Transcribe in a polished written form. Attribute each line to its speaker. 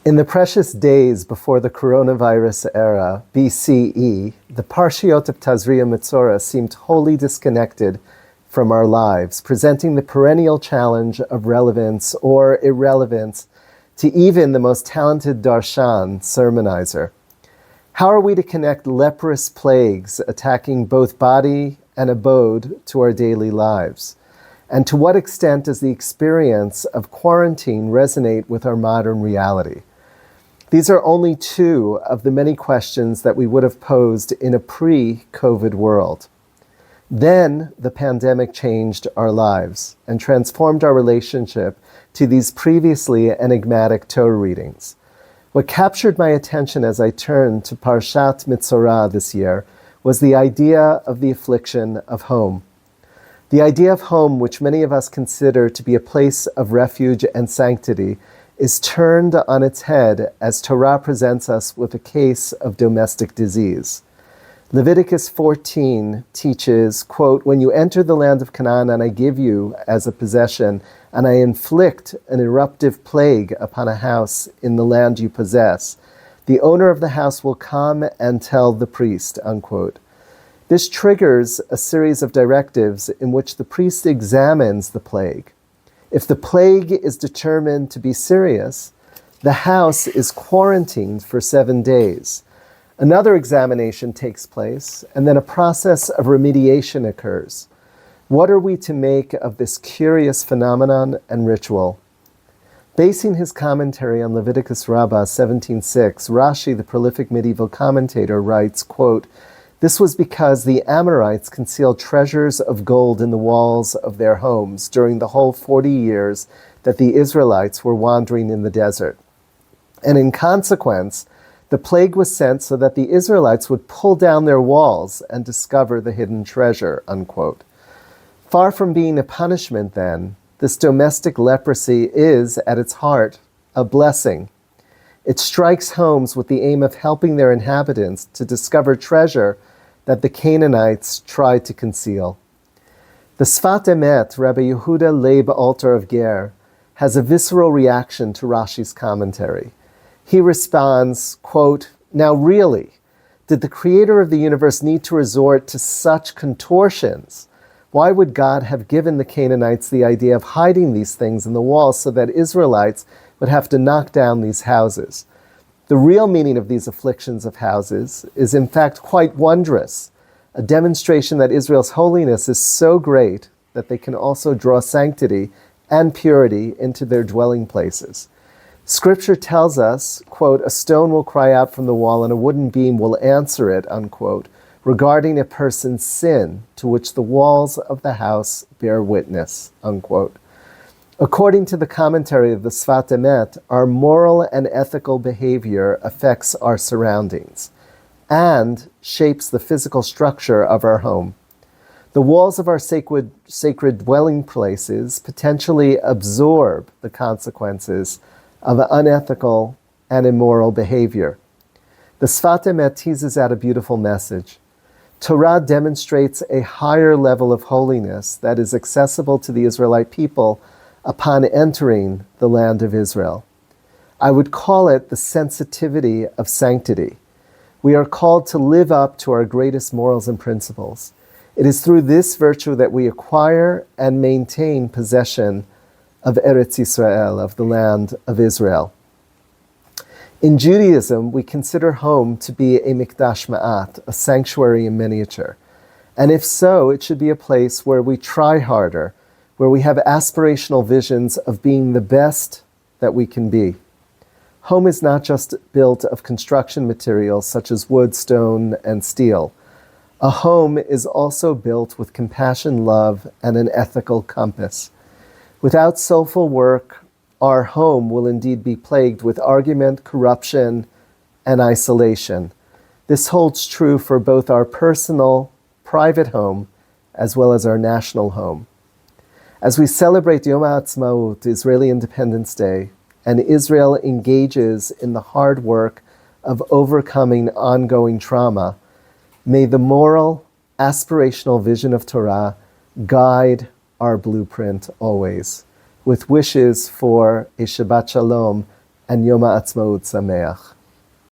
Speaker 1: In the precious days before the coronavirus era, BCE, the Parashat of Tazria-Metzora seemed wholly disconnected from our lives, presenting the perennial challenge of relevance or irrelevance to even the most talented darshan, sermonizer. How are we to connect leprous plagues attacking both body and abode to our daily lives? And to what extent does the experience of quarantine resonate with our modern reality? These are only two of the many questions that we would have posed in a pre-COVID world. Then the pandemic changed our lives and transformed our relationship to these previously enigmatic Torah readings. What captured my attention as I turned to Parashat Metzora this year was the idea of the affliction of home. The idea of home, which many of us consider to be a place of refuge and sanctity, is turned on its head as Torah presents us with a case of domestic disease. Leviticus 14 teaches, quote, "When you enter the land of Canaan and I give you as a possession, and I inflict an eruptive plague upon a house in the land you possess, the owner of the house will come and tell the priest," unquote. This triggers a series of directives in which the priest examines the plague. If the plague is determined to be serious, the house is quarantined for 7 days. Another examination takes place, and then a process of remediation occurs. What are we to make of this curious phenomenon and ritual? Basing his commentary on Leviticus Rabbah 17:6, Rashi, the prolific medieval commentator, writes, quote, "This was because the Amorites concealed treasures of gold in the walls of their homes during the whole 40 years that the Israelites were wandering in the desert. And in consequence, the plague was sent so that the Israelites would pull down their walls and discover the hidden treasure," unquote. Far from being a punishment, then, this domestic leprosy is, at its heart, a blessing. It strikes homes with the aim of helping their inhabitants to discover treasure that the Canaanites tried to conceal. The Sfat Emet, Rabbi Yehuda Leib Alter of Ger, has a visceral reaction to Rashi's commentary. He responds, quote, "Now really, did the creator of the universe need to resort to such contortions? Why would God have given the Canaanites the idea of hiding these things in the walls so that Israelites would have to knock down these houses? The real meaning of these afflictions of houses is in fact quite wondrous, a demonstration that Israel's holiness is so great that they can also draw sanctity and purity into their dwelling places. Scripture tells us, quote, 'A stone will cry out from the wall and a wooden beam will answer it,' unquote, regarding a person's sin to which the walls of the house bear witness," unquote. According to the commentary of the Sfat Emet, our moral and ethical behavior affects our surroundings and shapes the physical structure of our home. The walls of our sacred dwelling places potentially absorb the consequences of unethical and immoral behavior. The Sfat Emet teases out a beautiful message. Torah demonstrates a higher level of holiness that is accessible to the Israelite people upon entering the land of Israel. I would call it the sensitivity of sanctity. We are called to live up to our greatest morals and principles. It is through this virtue that we acquire and maintain possession of Eretz Yisrael, of the land of Israel. In Judaism, we consider home to be a mikdash ma'at, a sanctuary in miniature. And if so, it should be a place where we try harder, where we have aspirational visions of being the best that we can be. Home is not just built of construction materials such as wood, stone, and steel. A home is also built with compassion, love, and an ethical compass. Without soulful work, our home will indeed be plagued with argument, corruption, and isolation. This holds true for both our personal, private home, as well as our national home. As we celebrate Yom HaAtzmaut, Israeli Independence Day, and Israel engages in the hard work of overcoming ongoing trauma, may the moral, aspirational vision of Torah guide our blueprint always, with wishes for a Shabbat Shalom and Yom Ha'atzmaut Sameach.